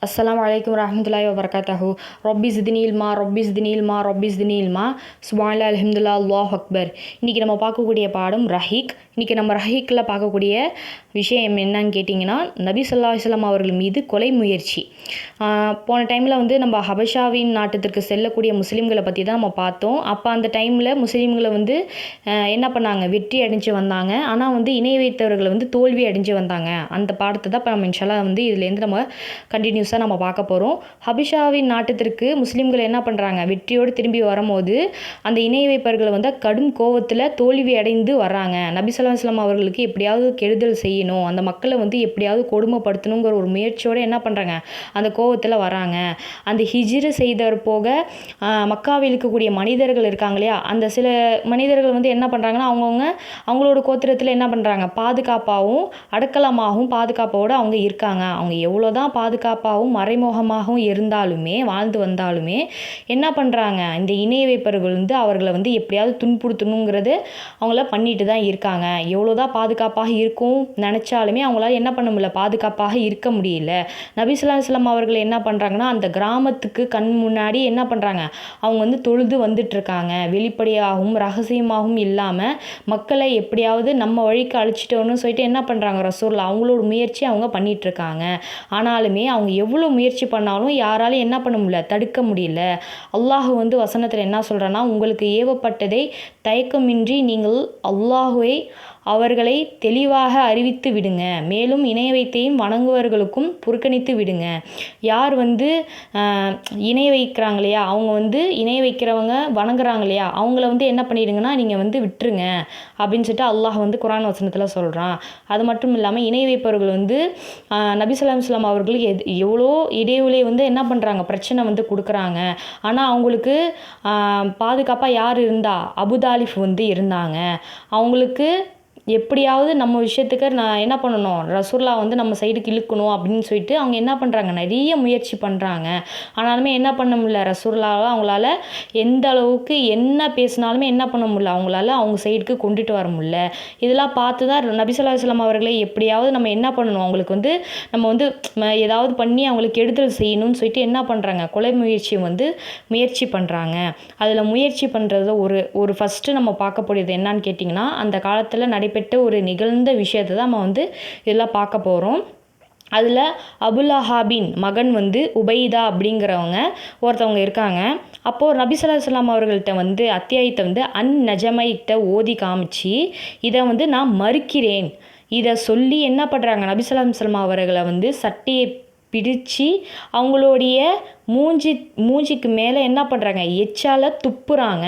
அஸ்ஸலாமு அலைக்கும் வரஹ்மத்துல்லாஹி வபரகாத்தஹு. ரொப்பி ஸித்னி இல்மா ரொப்பி ஸித்னி இல்மா ரொப்பி ஸித்னி இல்மா சுப்ஹானல்லாஹ் அல்ஹம்துலில்லாஹ் அல்லாஹு அக்பர். இன்றைக்கி நம்ம பார்க்கக்கூடிய பாடம் ரஹீக். இன்றைக்கி நம்ம ரஹீக்கில் பார்க்கக்கூடிய விஷயம் என்னன்னு கேட்டிங்கன்னா, நபி ஸல்லல்லாஹு அலைஹி வஸல்லம் அவர்கள் மீது கொலை முயற்சி. போன டைமில் நம்ம ஹபஷாவின் நாட்டத்திற்கு செல்லக்கூடிய முஸ்லீம்களை பற்றி தான் நம்ம பார்த்தோம். அப்போ அந்த டைமில் முஸ்லீம்களை என்ன பண்ணாங்க, வெற்றி அடைஞ்சு வந்தாங்க. ஆனால் இணை வைத்தவர்களை தோல்வி அடைஞ்சு வந்தாங்க. அந்த பாடத்தை தான் இப்போ நம்ம இன்ஷா அல்லாஹ் இதுலேருந்து நம்ம கண்டினியூஸாக நம்ம பார்க்க போகிறோம். ஹபிஷாவின் நாட்டத்திற்கு முஸ்லீம்கள் என்ன பண்ணுறாங்க, வெற்றியோடு திரும்பி வரும்போது அந்த இணை வைப்பவர்கள் கடும் கோவத்தில் தோல்வி அடைந்து வர்றாங்க. நபி ஸல்லல்லாஹு அலைஹி வஸல்லம் அவர்களுக்கு எப்படியாவது கெடுதல் செய்யணும், அந்த மக்களை எப்படியாவது கொடுமைப்படுத்தணுங்கிற ஒரு முயற்சியோடு என்ன பண்ணுறாங்க, அந்த கோவத்தில் வராங்க. அந்த ஹிஜ்ரு செய்தவர் போக மக்காவில் இருக்கக்கூடிய மனிதர்கள் இருக்காங்க இல்லையா, அந்த சில மனிதர்கள் என்ன பண்ணுறாங்கன்னா, அவங்களோட கோத்திரத்தில் என்ன பண்ணுறாங்க, பாதுகாப்பாகவும் அடக்கலமாகவும் பாதுகாப்போடு அவங்க இருக்காங்க. அவங்க எவ்வளோ தான் பாதுகாப்பாகவும் மறைமுகமாகவும் இருந்தாலுமே வாழ்ந்து வந்தாலுமே என்ன பண்ணுறாங்க, இந்த இணை வைப்பவர்கள் அவர்களை எப்படியாவது துன்புறுத்தணுங்கிறது அவங்கள பண்ணிட்டு தான் இருக்காங்க. எவ்வளோ தான் பாதுகாப்பாக இருக்கும் நினச்சாலுமே அவங்களால என்ன பண்ண முடியல, பாதுகாப்பாக இருக்க முடியல. நபி ஸல்லல்லாஹு அலைஹி வஸல்லம் அவர்கள் என்ன பண்ணுறாங்கன்னா, அந்த கிராமத்துக்கு கண் முன்னாடி என்ன பண்ணுறாங்க, அவங்க தொழுது வந்துட்டுருக்காங்க. வெளிப்படையாகவும் ரகசியமாகவும் இல்லாமல் மக்களை எப்படியாவது நம்ம வழிக்கு அழைச்சிட்டோன்னு சொல்லிட்டு என்ன பண்ணுறாங்க, ரசூலுல்லாஹ் அவங்களோட முயற்சி அவங்க பண்ணிகிட்ருக்காங்க. ஆனாலுமே அவங்க எவ்வளோ முயற்சி பண்ணாலும் யாராலும் என்ன பண்ண முடியல, தடுக்க முடியல. அல்லாஹ் வசனத்தில் என்ன சொல்கிறேன்னா, உங்களுக்கு ஏவப்பட்டதை தயக்கமின்றி நீங்கள் அல்லாஹுவை அவர்களை தெளிவாக அறிவித்து விடுங்க. மேலும் இணை வைத்தையும் வணங்குவர்களுக்கும் புறக்கணித்து விடுங்க. யார் இணை வைக்கிறாங்க இல்லையா, அவங்க இணை வைக்கிறவங்க வணங்குறாங்க இல்லையா, அவங்கள என்ன பண்ணிடுங்கன்னா நீங்கள் விட்டுருங்க அப்படின்னு சொல்லிட்டு அல்லாஹ் குர்ஆன் வசனத்தில் சொல்கிறான். அது மட்டும் இல்லாமல் இணை வைப்பவர்கள் நபி ஸல்லல்லாஹு அலைஹி வஸல்லம் அவர்களுக்கு எவ்வளோ இடைவெளி என்ன பண்ணுறாங்க, பிரச்சனை கொடுக்குறாங்க. ஆனால் அவங்களுக்கு பாதுகாப்பாக யார் இருந்தா, அபுதாலிஃப் இருந்தாங்க. அவங்களுக்கு எப்படியாவது நம்ம விஷயத்துக்கு நான் என்ன பண்ணணும், ரசூலுல்லாஹ் நம்ம சைடுக்கு இழுக்கணும் அப்படின்னு சொல்லிட்டு அவங்க என்ன பண்ணுறாங்க, நிறைய முயற்சி பண்ணுறாங்க. ஆனாலுமே என்ன பண்ண முடியல, ரசூலுல்லாஹ் அவங்களால எந்த அளவுக்கு என்ன பேசினாலுமே என்ன பண்ண முடியல, அவங்களால அவங்க சைடுக்கு கொண்டுட்டு வர முடியல. இதெல்லாம் பார்த்து தான் நபி ஸல்லல்லாஹு அலைஹி வஸல்லம் அவர்களை எப்படியாவது நம்ம என்ன பண்ணணும், அவங்களுக்கு நம்ம ஏதாவது பண்ணி அவங்களுக்கு கெடுதல் செய்யணும்னு சொல்லிட்டு என்ன பண்ணுறாங்க, கொலை முயற்சி முயற்சி பண்ணுறாங்க. அதில் முயற்சி பண்ணுறது ஒரு ஃபஸ்ட்டு நம்ம பார்க்கக்கூடியது என்னன்னு கேட்டிங்கன்னா, அந்த காலத்தில் நடைபெற்ற ஒரு நிகழ்ந்த விஷயத்தை தான் நம்ம இதெல்லாம் பார்க்க போகிறோம். அதில் அபுலஹாபின் மகன் உபைதா அப்படிங்கிறவங்க ஒருத்தவங்க இருக்காங்க. அப்போது நபி ஸல்லல்லாஹு அலைஹி வஸல்லம் அவர்கள்ட்ட அத்தியாயத்தை நஜமைத்தை ஓதி காமிச்சு இதை நான் மறுக்கிறேன் இதை சொல்லி என்ன பண்ணுறாங்க, நபி ஸல்லல்லாஹு அலைஹி வஸல்லம் அவர்களை சட்டையை பிடிச்சு அவங்களுடைய மூஞ்சிக்கு மேலே என்ன பண்ணுறாங்க, எச்சால் துப்புறாங்க.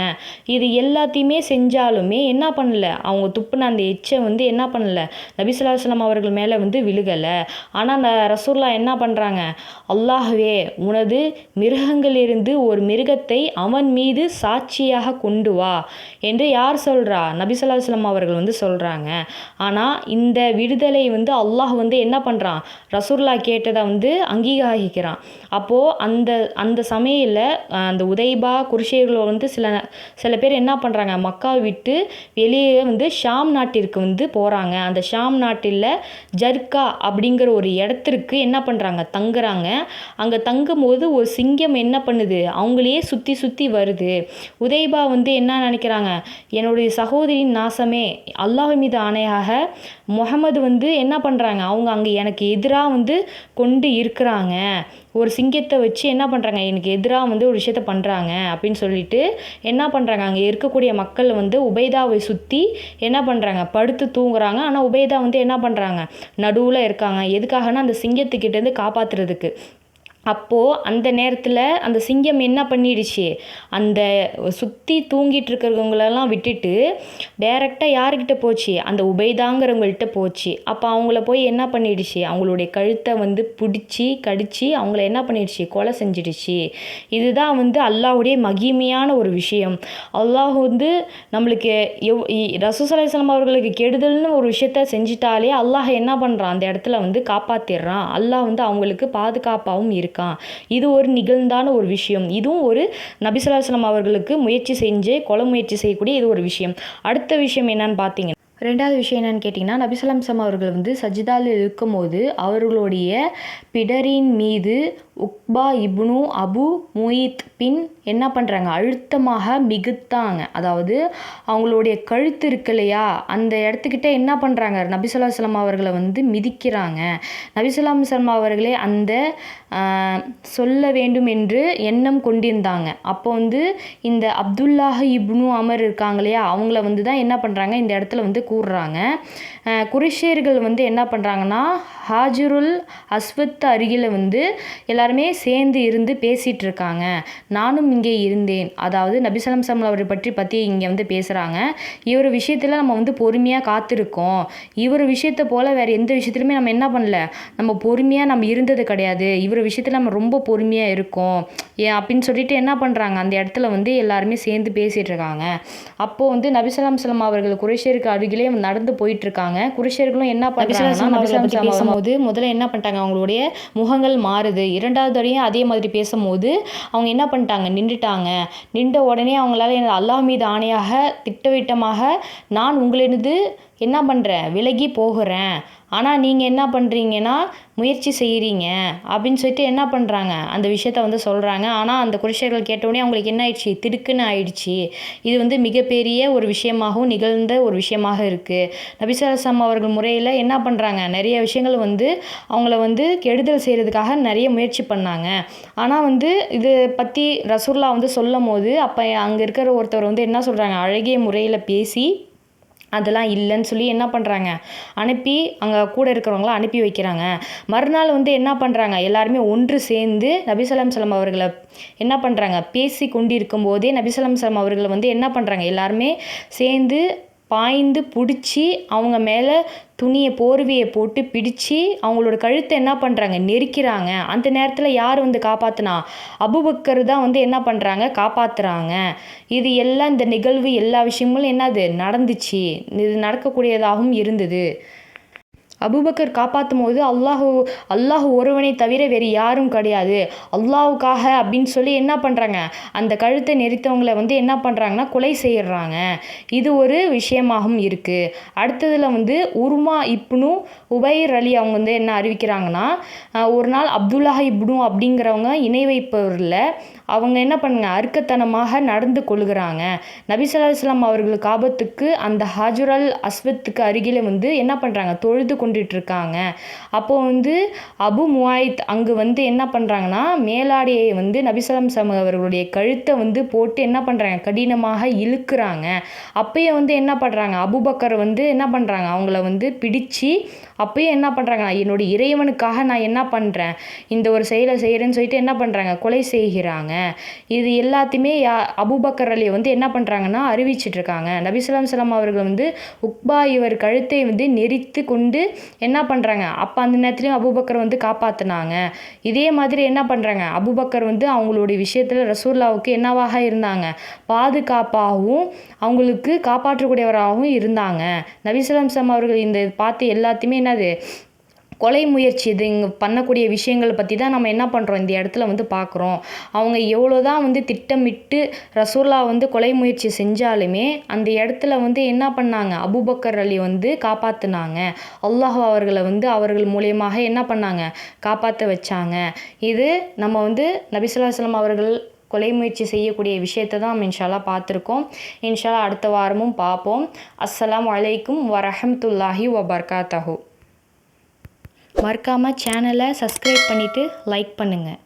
இது எல்லாத்தையுமே செஞ்சாலுமே என்ன பண்ணல, அவங்க துப்புன அந்த எச்சை என்ன பண்ணல, நபி ஸல்லல்லாஹு அலைஹி வஸல்லம் அவர்கள் மேலே விழுகலை. ஆனால் அந்த ரசூலுல்லாஹ் என்ன பண்ணுறாங்க, அல்லாஹ்வே உனது மிருகங்களிலிருந்து ஒரு மிருகத்தை அவன் மீது சாட்சியாக கொண்டு வா என்று யார் சொல்கிறா, நபி ஸல்லல்லாஹு அலைஹி வஸல்லம் அவர்கள் சொல்கிறாங்க. ஆனால் இந்த விடுதலை அல்லாஹ் என்ன பண்ணுறான், ரசூலுல்லாஹ் கேட்டதை அங்கீகரிக்கிறான். அப்போது அந்த சமயத்தில் அந்த உதைபா குறைஷிகள் சில பேர் என்ன பண்ணுறாங்க, மக்காவை விட்டு வெளியே ஷாம் நாட்டிற்கு போகிறாங்க. அந்த ஷாம் நாட்டில் ஜர்கா அப்படிங்கிற ஒரு இடத்திற்கு என்ன பண்ணுறாங்க, தங்குறாங்க. அங்கே தங்கும்போது ஒரு சிங்கம் என்ன பண்ணுது, அவங்களையே சுற்றி சுற்றி வருது. உதைபா என்ன நினைக்கிறாங்க, என்னுடைய சகோதரின் நாசமே, அல்லாஹ் மீது ஆணையாக முஹம்மது என்ன பண்ணுறாங்க, அவங்க அங்கே எனக்கு எதிராக கொண்டு இருக்கிறாங்க. ஒரு சிங்கத்தை வச்சு என்ன பண்ணுறாங்க, எனக்கு எதிராக ஒரு விஷயத்த பண்ணுறாங்க அப்படின்னு சொல்லிட்டு என்ன பண்ணுறாங்க, அங்கே இருக்கக்கூடிய மக்கள் உபைதாவை சுற்றி என்ன பண்ணுறாங்க, படுத்து தூங்குறாங்க. ஆனால் உபைதா என்ன பண்ணுறாங்க, நடுவில் இருக்காங்க. எதுக்காகனா அந்த சிங்கத்துக்கிட்டேருந்து காப்பாற்றுறதுக்கு. அப்போது அந்த நேரத்தில் அந்த சிங்கம் என்ன பண்ணிடுச்சு, அந்த சுற்றி தூங்கிட்டு இருக்கிறவங்களெல்லாம் விட்டுட்டு டைரெக்டாக யாருக்கிட்ட போச்சு, அந்த உபைதாங்கிறவங்கள்ட்ட போச்சு. அப்போ அவங்கள போய் என்ன பண்ணிடுச்சு, அவங்களுடைய கழுத்தை பிடிச்சி கடிச்சு அவங்கள என்ன பண்ணிடுச்சு, கொலை செஞ்சிடுச்சு. இதுதான் அல்லாஹ்வுடைய மகிமையான ஒரு விஷயம். அல்லாஹ் நம்மளுக்கு ரசூல் ஸல்லல்லாஹு அலைஹி வஸல்லம் அவர்களுக்கு கெடுதல்னு ஒரு விஷயத்த செஞ்சிட்டாலே அல்லாஹ் என்ன பண்ணுறான், அந்த இடத்துல காப்பாற்றிடுறான். அல்லாஹ் அவங்களுக்கு பாதுகாப்பாகவும் இருக்கு. இது ஒரு நிகழ்ந்தான ஒரு விஷயம். இதுவும் ஒரு நபி ஸல்லல்லாஹு அலைஹி வஸல்லம் அவர்களுக்கு கொலை முயற்சி செய்யக்கூடிய இது ஒரு விஷயம். அடுத்த விஷயம் என்னன்னு பார்த்தீங்கன்னா, ரெண்டாவது விஷயம் என்னென்னு கேட்டிங்கன்னா, நபி ஸல்லல்லாஹு அலைஹி வஸல்லம் அவர்கள் வந்து சஜிதாவில் இருக்கும்போது அவர்களுடைய பிடரின் மீது உக்பா இப்னு அபு முயித் பின் என்ன பண்ணுறாங்க, அழுத்தமாக மிகுத்தாங்க. அதாவது அவங்களுடைய கழுத்து இருக்கு இல்லையா, அந்த இடத்துக்கிட்ட என்ன பண்ணுறாங்க, நபி ஸல்லல்லாஹு அலைஹி வஸல்லம் அவர்களை வந்து மிதிக்கிறாங்க. நபி ஸல்லல்லாஹு அலைஹி வஸல்லம் அவர்களே அந்த சொல்ல வேண்டும் என்று எண்ணம் கொண்டிருந்தாங்க. அப்போ வந்து இந்த அப்துல்லாஹ் இப்னு அமர் இருக்காங்க இல்லையா, அவங்கள வந்து தான் என்ன பண்ணுறாங்க, இந்த இடத்துல வந்து கூறுறாங்க. குறைஷியர்கள் வந்து என்ன பண்ணுறாங்கன்னா, ஹாஜருல் அஸ்வத் அருகில் வந்து எல்லாருமே சேர்ந்து இருந்து பேசிகிட்டு இருக்காங்க. நானும் இங்கே இருந்தேன். அதாவது நபி ஸல்லல்லாஹு அலைஹி வஸல்லம் அவரை பற்றி இங்கே வந்து பேசுகிறாங்க. இவர் விஷயத்தில் நம்ம வந்து பொறுமையாக காத்திருக்கோம். இவர் விஷயத்தை போல் வேறு எந்த விஷயத்துலையுமே நம்ம என்ன பண்ணல, நம்ம பொறுமையாக நம்ம இருந்தது கிடையாது. இவர் விஷயத்தில் நம்ம ரொம்ப பொறுமையாக இருக்கோம் அப்படின்னு சொல்லிட்டு என்ன பண்ணுறாங்க, அந்த இடத்துல வந்து எல்லாருமே சேர்ந்து பேசிகிட்டு இருக்காங்க. அப்போது வந்து நபி ஸல்லல்லாஹு அலைஹி வஸல்லம் அவர்கள் குறைஷியருக்கு அருகிலே நடந்து போயிட்டு இருக்காங்க. குறைஷியர்களும் என்ன பண்ணுறாங்கன்னா, நபி ஸல்லல்லாஹு அலைஹி வஸல்லம் பேசும்போது முதல்ல என்ன பண்ணிட்டாங்க, அவங்களுடைய முகங்கள் மாறுது. இரண்டாவது வரையும் அதே மாதிரி பேசும்போது அவங்க என்ன பண்ணிட்டாங்க, நின்றுட்டாங்க. நின்ற உடனே அவங்களால அல்லாஹ் மீது ஆணையாக திட்டவட்டமாக, நான் உங்களிருந்து என்ன பண்ணுறேன், விலகி போகிறேன். ஆனால் நீங்கள் என்ன பண்ணுறீங்கன்னா முயற்சி செய்கிறீங்க அப்படின்னு சொல்லிட்டு என்ன பண்ணுறாங்க, அந்த விஷயத்த வந்து சொல்கிறாங்க. ஆனால் அந்த குறைஷியர்கள் கேட்டவுடனே அவங்களுக்கு என்ன ஆயிடுச்சு, திடுக்குன்னு ஆயிடுச்சு. இது வந்து மிகப்பெரிய ஒரு விஷயமாகவும் நிகழ்ந்த ஒரு விஷயமாக இருக்குது. நபி ஸல்லல்லாஹு அலைஹி வஸல்லம் அவர்கள் முறையில் என்ன பண்ணுறாங்க, நிறைய விஷயங்கள் வந்து அவங்கள வந்து கெடுதல் செய்கிறதுக்காக நிறைய முயற்சி பண்ணாங்க. ஆனால் வந்து இது பற்றி ரசூலுல்லாஹ் வந்து சொல்லும் போது அப்போ அங்கே இருக்கிற ஒருத்தர் வந்து என்ன சொல்கிறாங்க, அழகிய முறையில் பேசி அதெல்லாம் இல்லைன்னு சொல்லி என்ன பண்ணுறாங்க, அனுப்பி அங்கே கூட இருக்கிறவங்கள அனுப்பி வைக்கிறாங்க. மறுநாள் வந்து என்ன பண்ணுறாங்க, எல்லாருமே ஒன்று சேர்ந்து நபி ஸல்லல்லாஹு அலைஹி வஸல்லம் அவர்களை என்ன பண்ணுறாங்க, பேசி கொண்டு இருக்கும்போதே நபி ஸல்லல்லாஹு அலைஹி வஸல்லம் அவர்களை வந்து என்ன பண்ணுறாங்க, எல்லாருமே சேர்ந்து பாய்ந்து பிடிச்சி அவங்க மேலே துணியை போர்வையை போட்டு பிடிச்சி அவங்களோட கழுத்தை என்ன பண்ணுறாங்க, நெரிக்கிறாங்க. அந்த நேரத்தில் யார் வந்து காப்பாற்றினா, அபூபக்கர் தான் வந்து என்ன பண்ணுறாங்க, காப்பாற்றுறாங்க. இது எல்லாம் இந்த நிகழ்வு எல்லா விஷயங்களும் என்னது நடந்துச்சு, இது நடக்கக்கூடியதாகவும் இருந்தது. அபூபக்கர் காப்பாற்றும் போது அல்லாஹ் ஒருவனை தவிர வேறு யாரும் கிடையாது, அல்லாஹ்வுக்காக அப்படின்னு சொல்லி என்ன பண்ணுறாங்க, அந்த கழுத்தை நெரித்தவங்களை வந்து என்ன பண்ணுறாங்கன்னா கொலை செய்கிறாங்க. இது ஒரு விஷயமாகவும் இருக்குது. அடுத்ததில் வந்து உர்மா இப்னு உபைர் அலி அவங்க வந்து என்ன அறிவிக்கிறாங்கன்னா, ஒரு நாள் அப்துல்லாஹ் இப்னு அப்படிங்கிறவங்க இணை வைப்பவரில் அவங்க என்ன பண்ணுங்க, அர்க்கத்தனமாக நடந்து கொள்கிறாங்க. நபி ஸல்லல்லாஹு அலைஹி வஸல்லம் அவர்களுக்கு ஆபத்துக்கு அந்த ஹஜருல் அஸ்வத்துக்கு அருகில் வந்து என்ன பண்ணுறாங்க, தொழுது கொண்டுட்டு இருக்காங்க. அப்போ வந்து அபு முவாயித் அங்கு வந்து என்ன பண்ணுறாங்கன்னா, மேலாடையை வந்து நபி ஸல்லல்லாஹு அலைஹி வஸல்லம் அவர்களுடைய கழுத்தை வந்து போட்டு என்ன பண்ணுறாங்க, கடினமாக இழுக்கிறாங்க. அப்பயே வந்து என்ன பண்ணுறாங்க, அபூபக்கர் வந்து என்ன பண்ணுறாங்க, அவங்கள வந்து பிடிச்சு அப்பயே என்ன பண்ணுறாங்க, என்னுடைய இறைவனுக்காக நான் என்ன பண்ணுறேன், இந்த ஒரு செயலை செய்கிறேன்னு சொல்லிட்டு என்ன பண்ணுறாங்க, கொலை செய்கிறாங்க. இது எல்லாத்தையுமே அபூபக்கர் அலியை வந்து என்ன பண்ணுறாங்கன்னா அறிவிச்சிட்டு இருக்காங்க. நபி ஸல்லல்லாஹு அலைஹி வஸல்லம் அவர்கள் வந்து உக்பா இவர் கழுத்தை வந்து நெரித்து கொண்டு என்ன பண்ணுறாங்க, அப்போ அந்த நேரத்துலையும் அபூபக்கர் வந்து காப்பாற்றினாங்க. இதே மாதிரி என்ன பண்ணுறாங்க, அபூபக்கர் வந்து அவங்களுடைய விஷயத்தில் ரசூலுல்லாஹ்வுக்கு என்னவாக இருந்தாங்க, பாதுகாப்பாகவும் அவங்களுக்கு காப்பாற்றக்கூடியவராகவும் இருந்தாங்க. நபி ஸல்லல்லாஹு அலைஹி வஸல்லம் அவர்கள் இந்த பார்த்து எல்லாத்தையுமே என்னது, கொலை முயற்சி இது இங்கே பண்ணக்கூடிய விஷயங்களை பற்றி தான் நம்ம என்ன பண்ணுறோம், இந்த இடத்துல வந்து பார்க்குறோம். அவங்க எவ்வளோ தான் வந்து திட்டமிட்டு ரசூலுல்லாஹ் வந்து கொலை முயற்சி செஞ்சாலுமே அந்த இடத்துல வந்து என்ன பண்ணாங்க, அபூபக்கர் அலி வந்து காப்பாற்றினாங்க. அல்லாஹ் அவர்களை வந்து அவர்கள் மூலியமாக என்ன பண்ணாங்க, காப்பாற்ற வச்சாங்க. இது நம்ம வந்து நபி ஸல்லல்லாஹு அலைஹி வஸல்லம் அவர்கள் கொலை முயற்சி செய்யக்கூடிய விஷயத்தை தான் நம்ம இன்ஷா அல்லாஹ் பார்த்துருக்கோம். இன்ஷா அல்லாஹ் அடுத்த வாரமும் பார்ப்போம். அஸ்ஸலாமு அலைக்கும் வரஹ்மத்துல்லாஹி வபரகாத்துஹு. மறக்காமல் சேனலை சப்ஸ்கிரைப் பண்ணிவிட்டு லைக் பண்ணுங்கள்.